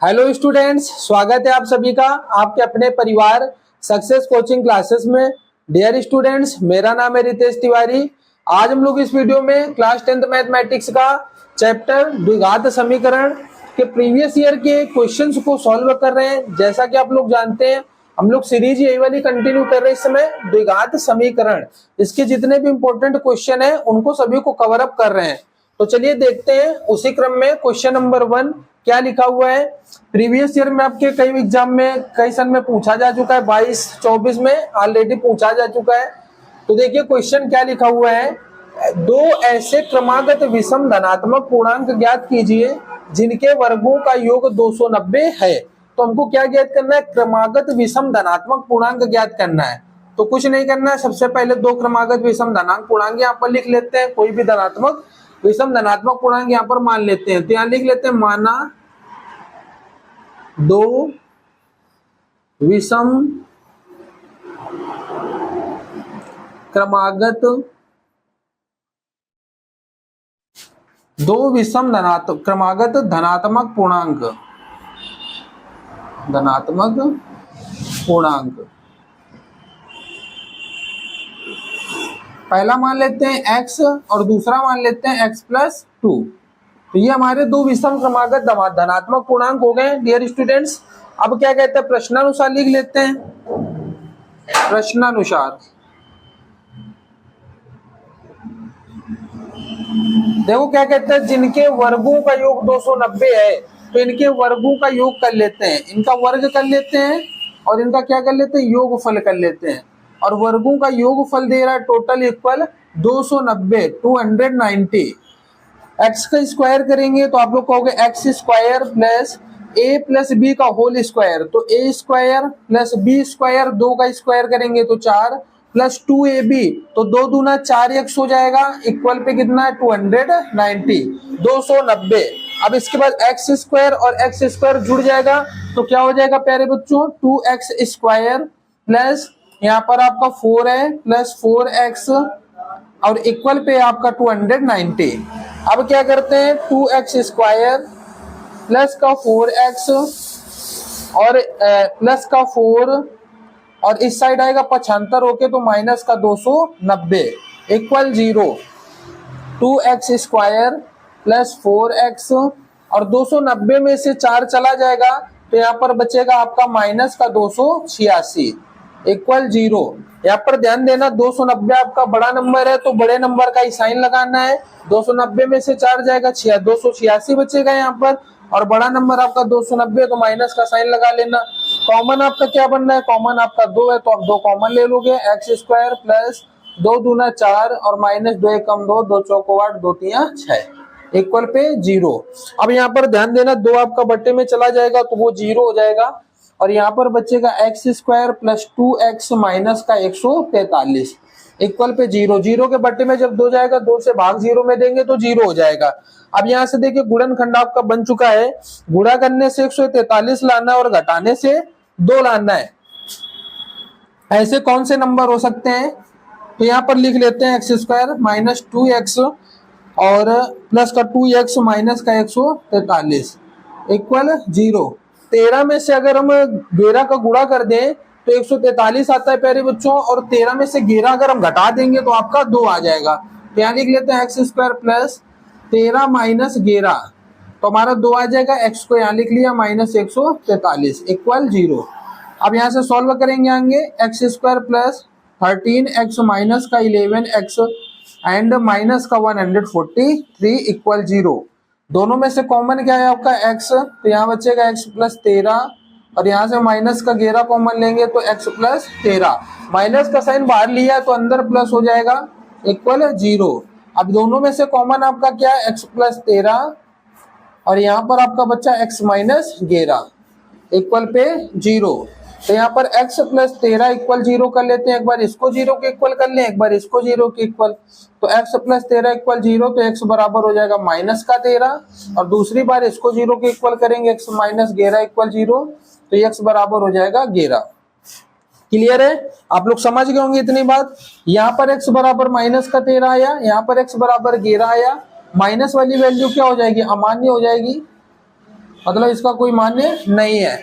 Hello students, स्वागत है आप सभी का आपके अपने परिवार सक्सेस कोचिंग क्लासेस में। डियर स्टूडेंट्स, मेरा नाम है रितेश तिवारी। आज हम लोग इस वीडियो में क्लास 10th मैथमेटिक्स का चैप्टर द्विघात समीकरण के प्रीवियस ईयर के क्वेश्चंस को सॉल्व कर रहे हैं। जैसा कि आप लोग जानते हैं, हम लोग सीरीज यही वाली कंटिन्यू कर रहे हैं इस समय, द्विघात समीकरण। इसके जितने भी इंपॉर्टेंट क्वेश्चन है उनको सभी को कवर अप कर रहे हैं। तो चलिए देखते हैं उसी क्रम में क्वेश्चन नंबर 1 क्या लिखा हुआ है। प्रीवियस ईयर में आपके कई एग्जाम में कई सन में पूछा जा चुका है, 22-24 में ऑलरेडी पूछा जा चुका है। तो देखिए क्वेश्चन क्या लिखा हुआ है। दो ऐसे क्रमागत विषम धनात्मक पूर्णांक ज्ञात कीजिए जिनके वर्गों का योग 290 है। तो हमको क्या ज्ञात करना है? क्रमागत विषम धनात्मक पूर्णांक ज्ञात करना है। तो कुछ नहीं करना है, सबसे पहले दो क्रमागत विषम धनात्मक पूर्णांक यहाँ पर लिख लेते हैं। कोई भी धनात्मक विषम धनात्मक पूर्णांक यहाँ पर मान लेते हैं। तो यहाँ लिख लेते हैं माना दो विषम क्रमागत क्रमागत धनात्मक पूर्णांक पहला मान लेते हैं x और दूसरा मान लेते हैं x+2। तो ये हमारे दो विषम क्रमागत धनात्मक पूर्णांक हो गए डियर स्टूडेंट्स। अब क्या कहते हैं, प्रश्नानुसार लिख लेते हैं। प्रश्नानुसार देखो क्या कहते हैं, जिनके वर्गों का योग 290 है तो इनके वर्गों का योग कर लेते हैं, इनका वर्ग कर लेते हैं और इनका क्या कर लेते हैं, योगफल कर लेते हैं। और वर्गों का योगफल दे रहा है टोटल इक्वल 290 x का स्क्वायर करेंगे तो आप लोग कहोगे x square plus a plus B का होल स्क्वायर। तो a square plus b square, दो का स्क्वायर करेंगे तो 4 प्लस 2ab, तो 2 दूना 4x हो जाएगा। इक्वल पे कितना है 290। अब इसके बाद x स्क्वायर और x स्क्वायर जुड़ जाएगा तो क्या हो जाएगा प्यारे बच्चों, 2x स्क्वायर प्लस यहाँ पर आपका 4 है प्लस 4x और इक्वल पे आपका 290। अब क्या करते हैं, 2x स्क्वायर प्लस का 4x और प्लस का 4 और इस साइड आएगा 75 होके तो माइनस का 290 equal 0। 2x square plus 4x और 290 में से 4 चला जाएगा तो यहाँ पर बचेगा आपका माइनस का 286 इक्वल 0। यहाँ पर ध्यान देना 290 आपका बड़ा नंबर है तो बड़े नंबर का ही साइन लगाना है। 290 में से 4 जाएगा 286 बचेगा यहाँ पर, और बड़ा नंबर आपका 290 तो माइनस का साइन लगा लेना। कॉमन आपका क्या बनना है, कॉमन आपका 2 है तो आप 2 कॉमन ले लोगे। x स्क्वायर प्लस 2 दूना 4 और माइनस 2 कम 2, 2 चौको 8, 2 तिया 6 इक्वल पे 0। अब यहाँ पर ध्यान देना 2 आपका बट्टे में चला जाएगा तो वो 0 हो जाएगा और यहाँ पर बचेगा x square plus 2x minus का 143 इक्वल पे 0। 0 के बट्टे में जब 2 जाएगा 2 से भाग 0 में देंगे तो 0 हो जाएगा। अब यहाँ से देखिए गुणनखंड आपका बन चुका है। गुणा करने से 143 लाना है और घटाने से 2 लाना है। ऐसे कौन से नंबर हो सकते हैं, तो यहाँ पर लिख लेते हैं x स्क्वायर माइनस 2x और प्लस का 2x माइनस का 143 इक्वल 0। 13 में से अगर हम 11 का गुणा कर दें तो 143 आता है प्यारे बच्चों, और 13 में से 11 अगर हम घटा देंगे तो आपका 2 आ जाएगा। तो यहाँ लिख लेते हैं एक्स स्क्वायर प्लस 13 माइनस 11 तो हमारा 2 आ जाएगा। x को यहाँ लिख लिया माइनस 143 इक्वल 0। अब यहाँ से सॉल्व करेंगे आगे, x square plus 13x minus का 11x एंड माइनस का 143 इक्वल 0। दोनों में से कॉमन क्या है आपका x, तो यहाँ बचेगा x प्लस 13 और यहाँ से माइनस का 11 कॉमन लेंगे तो x प्लस 13। माइनस का साइन बाहर लिया तो अंदर प्लस हो जाएगा इक्वल 0। अब दोनों में से कॉमन आपका क्या है, x प्लस 13 और यहाँ पर आपका बच्चा x माइनस 11 इक्वल पे 0। तो यहाँ पर x प्लस 13 इक्वल 0 कर लेते हैं। एक बार इसको 0 के इक्वल कर लें, एक बार इसको 0 के इक्वल। तो x प्लस 13 इक्वल 0 तो x बराबर हो जाएगा माइनस का 13 और दूसरी बार इसको 0 के इक्वल करेंगे, x माइनस 11 इक्वल 0 तो x बराबर हो जाएगा 11। क्लियर है, आप लोग समझ गए होंगे इतनी बात। यहाँ पर x बराबर माइनस का 13 आया, यहाँ पर x बराबर 11 आया। माइनस वाली वैल्यू क्या हो जाएगी, अमान्य हो जाएगी। मतलब इसका कोई मान्य नहीं है।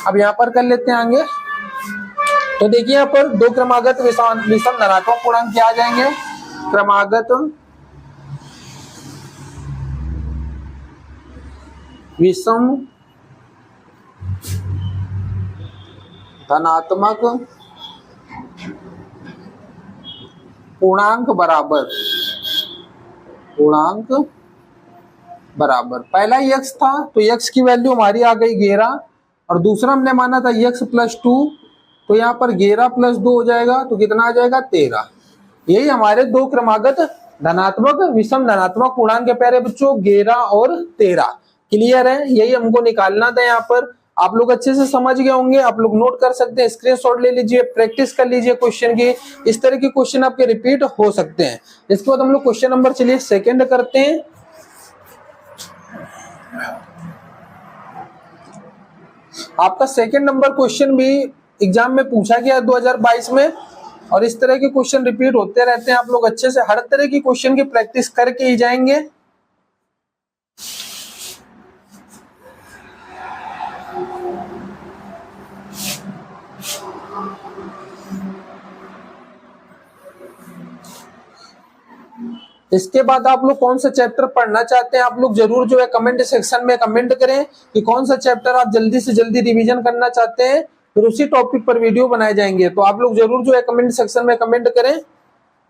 अब यहाँ पर कर लेते हैं आगे। तो देखिए यहाँ पर दो क्रमागत विषम धनात्मक पूर्णांक क्या आ जाएंगे, क्रमागत विषम धनात्मक पूर्णांक बराबर पहला x था तो x की वैल्यू हमारी आ गई 11 और दूसरा हमने माना था x + 2, तो यहाँ पर 11 + 2 हो जाएगा तो कितना आ जाएगा 13। यही हमारे दो क्रमागत धनात्मक विषम धनात्मक पूर्णांक के प्यारे बच्चों 11 और 13। क्लियर है, यही हमको निकालना था। यहाँ पर आप लोग अच्छे से समझ गए होंगे, आप लोग नोट कर सकते हैं, स्क्रीनशॉट ले लीजिए, प्रैक्टिस कर लीजिए क्वेश्चन की। इस तरह के क्वेश्चन आपके रिपीट हो सकते हैं। इसके बाद हम लोग क्वेश्चन नंबर चलिए सेकंड करते हैं। आपका सेकंड नंबर क्वेश्चन भी एग्जाम में पूछा गया 2022 में, और इस तरह के क्वेश्चन रिपीट होते रहते हैं। आप लोग अच्छे से हर तरह की क्वेश्चन की प्रैक्टिस करके ही जाएंगे। इसके बाद आप लोग कौन सा चैप्टर पढ़ना चाहते हैं, आप लोग जरूर जो है कमेंट सेक्शन में कमेंट करें कि कौन सा चैप्टर आप जल्दी से जल्दी रिवीजन करना चाहते हैं, फिर उसी टॉपिक पर वीडियो बनाए जाएंगे। तो आप लोग जरूर जो है कमेंट सेक्शन में कमेंट करें।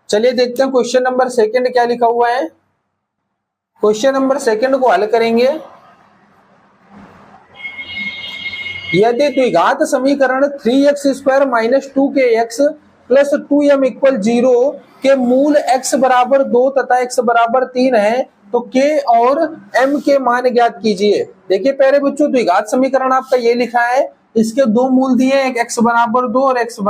चलिए देखते हैं क्वेश्चन नंबर सेकंड क्या लिखा हुआ है। क्वेश्चन नंबर सेकंड को हल करेंगे। यदि द्विघात समीकरण 3x² - 2kx + 2m = 0 के मूल x = 2 तथा x = 3 है तो k और m के मान ज्ञात कीजिए। देखिए प्यारे बच्चों, द्विघात समीकरण आपका ये लिखा है, इसके दो मूल दिए हैं, एक x = 2 और x =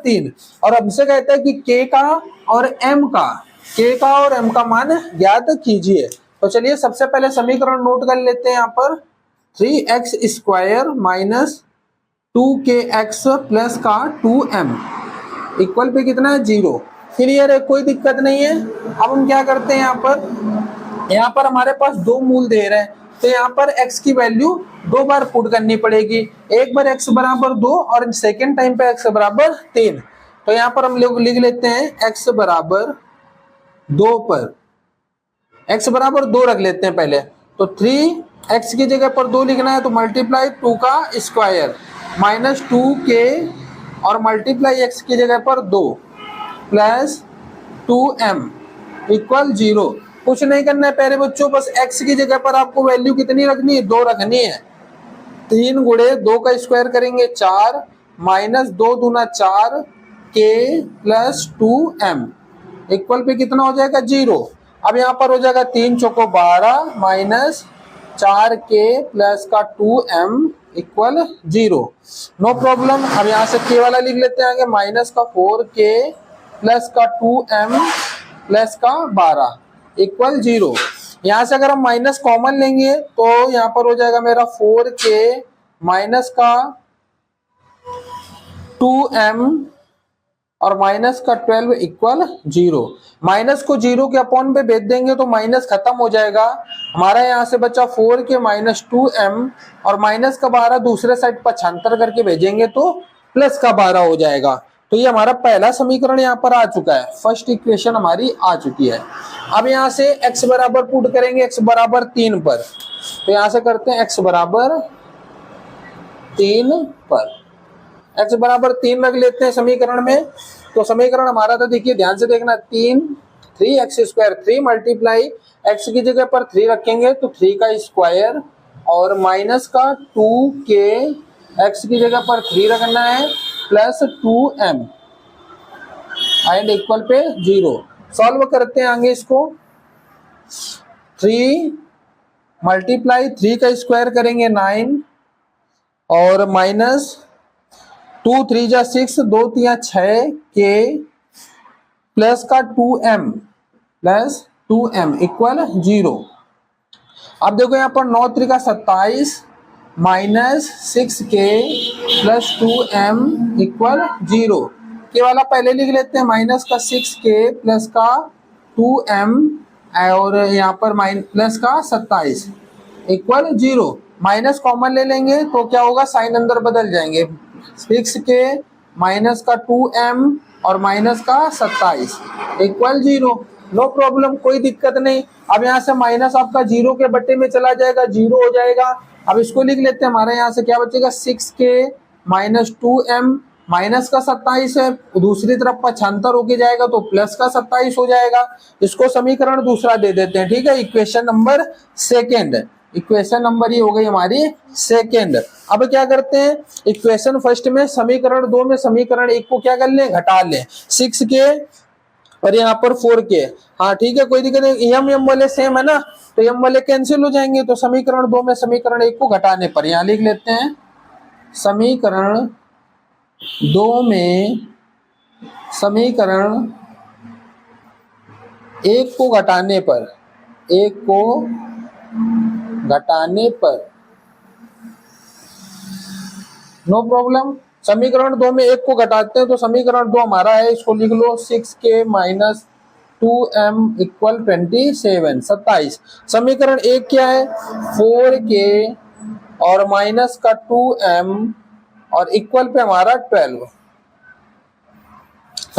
3, और हमसे कहता है कि k का और m का मान ज्ञात कीजिए। तो चलिए सबसे पहले समीकरण नोट कर लेते हैं। यहाँ पर 3x² - 2kx + का 2m इक्वल पे कितना है 0। क्लियर है, कोई दिक्कत नहीं है। अब हम क्या करते हैं, यहाँ पर हमारे पास दो मूल दे रहे हैं, तो यहाँ पर x की वैल्यू दो बार पुट करनी पड़ेगी। एक बार x = 2 और सेकेंड टाइम पे x = 3। तो यहाँ पर हम लोग लिख लेते हैं x = 2 पर x = 2 रख लेते हैं पहले। तो 3x की जगह पर 2 लिखना है तो मल्टीप्लाई 2 का स्क्वायर - 2k और मल्टीप्लाई x की जगह पर 2 + 2m = 0। कुछ नहीं करना है प्यारे बच्चों, बस x की जगह पर आपको वैल्यू कितनी रखनी है, 2 रखनी है। 3 × 2 का स्क्वायर करेंगे 4 - 2 दूना 4 k + 2m इक्वल पे कितना हो जाएगा 0। अब यहाँ पर हो जाएगा 3 चौको 12 - 4k + का 2m = 0। No problem. अब यहाँ से k वाला लिख लेते हैं आगे, -4k + का 2m + का 12 = 0। यहाँ से अगर हम माइनस कॉमन लेंगे तो यहाँ पर हो जाएगा मेरा 4k - का 2m और का 12 = 0। माइनस को 0 के अपॉन पे भेज देंगे तो माइनस खत्म हो जाएगा। हमारा यहाँ से बचा 4k - 2m और का 12 दूसरे साइड पक्षांतर करके भेजेंगे तो प्लस का 12 हो जाएगा। तो ये हमारा पहला समीकरण यहाँ पर आ चुका है, फर्स्ट इक्वेशन हमारी आ चुकी है। अब यहाँ से x बराबर पुट करेंगे x = 3 पर, तो यहाँ से करते हैं x = 3 पर, x = 3 रख लेते हैं समीकरण में। तो समीकरण हमारा था, देखिए ध्यान से देखना, 3x² 3 मल्टीप्लाई x की जगह पर 3 रखेंगे तो 3 का स्क्वायर और माइनस का 2k x की जगह पर 3 रखना है + 2m and equal pay 0। Solve करते हैं आगे इसको। 3 मल्टीप्लाई 3 का स्क्वायर करेंगे 9 और माइनस 2 3 जा 6 2 3 6 k + का 2m = 0। अब देखो यहाँ पर 9 3 का 27 -6k + 2m = 0। के वाला पहले लिख लेते हैं, माइनस का 6k + का 2m और यहाँ पर प्लस का 27 = 0। माइनस कॉमन ले लेंगे तो क्या होगा, साइन अंदर बदल जाएंगे। 6k माइनस का 2m और माइनस का 27 इक्वल 0। नो प्रॉब्लम, कोई दिक्कत नहीं। अब यहाँ से माइनस आपका 0 के बट्टे में चला जाएगा, 0 हो जाएगा। अब इसको लिख लेते हैं, हमारे यहाँ से क्या बचेगा, 6k माइनस 2m माइनस का 27 है, दूसरी तरफ 75 होके जाएगा तो प्लस का 27 हो जाएगा। इसको समीकरण दूसरा दे देते हैं, ठीक है, equation number second. Equation number ये हो गई हमारी सेकेंड। अब क्या करते हैं, इक्वेशन फर्स्ट में समीकरण 2 में समीकरण 1 को क्या कर लें, घटा लें। 6k और यहाँ पर 4k, हाँ ठीक है, कोई दिक्कत नहीं। एम वाले सेम है ना, तो एम वाले कैंसिल हो जाएंगे। तो समीकरण 2 में समीकरण 1 को घटाने पर यहाँ लिख लेते हैं, समीकरण 2 में समीकरण 1 को घटाने पर, 1 को घटाने पर नो प्रॉब्लम। समीकरण 2 में 1 को घटाते हैं तो समीकरण 2 हमारा है, इसको लिख लो 6k माइनस 2m इक्वल 27। समीकरण 1 क्या है, 4k और माइनस का 2m और इक्वल पे हमारा 12।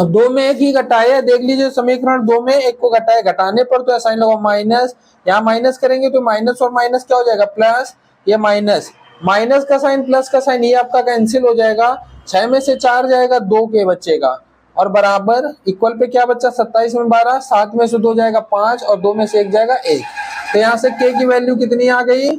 अब 2 में 1 ही घटाया, देख लीजिए समीकरण 2 में 1 को घटाए, घटाने पर तो साइन लगा माइनस, यहाँ माइनस करेंगे तो माइनस और माइनस क्या हो जाएगा, प्लस, ये माइनस, माइनस का साइन प्लस का साइन, ये आपका कैंसिल हो जाएगा। 6 में से 4 जाएगा, 2 के बचेगा और बराबर इक्वल पे क्या बचा, 27 में 12, 7 में से 2 जाएगा 5 और 2 में से 1 जाएगा 1। तो यहाँ से k की वैल्यू कितनी आ गई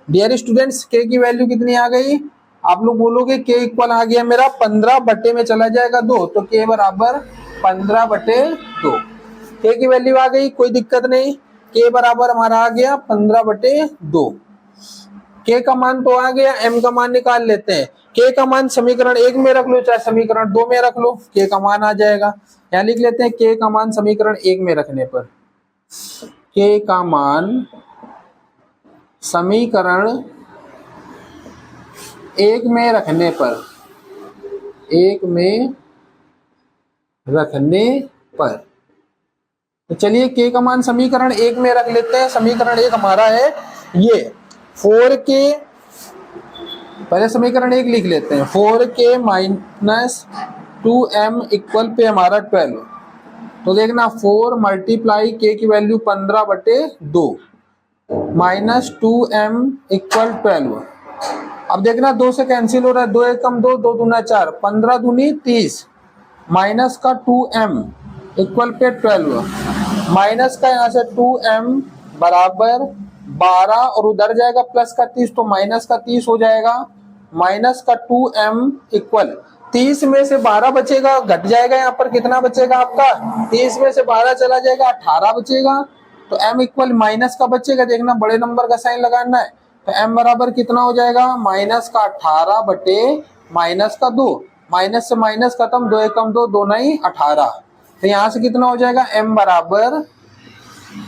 डियर स्टूडेंट्स, k की वैल्यू कितनी आ गई, आप लोग बोलोगे k इक्वल आ गया मेरा 15 बटे में चला जाएगा 2, तो k बराबर 15 बटे 2। k की वैल्यू आ गई, कोई दिक्कत नहीं, k बराबर हमारा आ गया 15 बटे 2। k का मान तो आ गया, m का मान निकाल लेते हैं। k का मान समीकरण 1 में रख लो चाहे समीकरण 2 में रख लो, k का मान आ जाएगा। यहाँ लिख लेते हैं k का मान समीकरण 1 में रखने पर, k का मान समीकरण 1 में रखने पर, 1 में रखने पर, तो चलिए k का मान समीकरण 1 में रख लेते हैं। समीकरण 1 हमारा है ये 4k, पहले समीकरण 1 लिख लेते हैं, 4k minus 2m equal pay हमारा 12। तो देखना 4 मल्टीप्लाई k की वैल्यू 15 बटे 2 माइनस 2m इक्वल 12। अब देखना 2 से कैंसिल हो रहा है, 2 एक कम 2, 2 दूना 4, 15 दूनी 30 माइनस का 2m इक्वल पे 12 माइनस का यहाँ से 2m बराबर 12 और उधर जाएगा प्लस का 30 तो माइनस का 30 हो जाएगा, माइनस का 2m इक्वल 30 में से 12 बचेगा, घट जाएगा, यहाँ पर कितना बचेगा आपका, 30 में से 12 चला जाएगा 18 बचेगा। तो m इक्वल माइनस का बचेगा, देखना बड़े नंबर का साइन लगाना है, तो m बराबर कितना हो जाएगा, माइनस का 18 बटे माइनस का 2, माइनस से माइनस खत्म, 2 एक कम 2, 2 नहीं 18। तो यहाँ से कितना हो जाएगा, m बराबर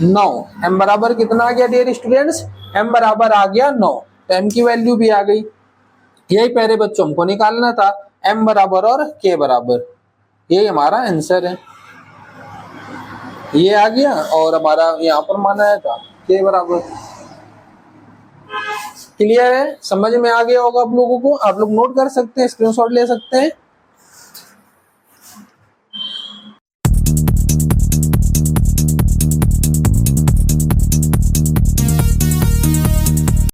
9। m बराबर कितना आ गया डियर स्टूडेंट्स, m बराबर आ गया 9। तो m की वैल्यू भी आ गई, यही पहले बच्चों हमको निकालना था, m बराबर और k बराबर, यही हमारा आंसर है, ये आ गया। और हमारा यहाँ पर माना है था k बराबर। क्लियर है, समझ में आ गया होगा आप लोगों को, आप लोग नोट कर सकते हैं, स्क्रीनशॉट ले सकते हैं।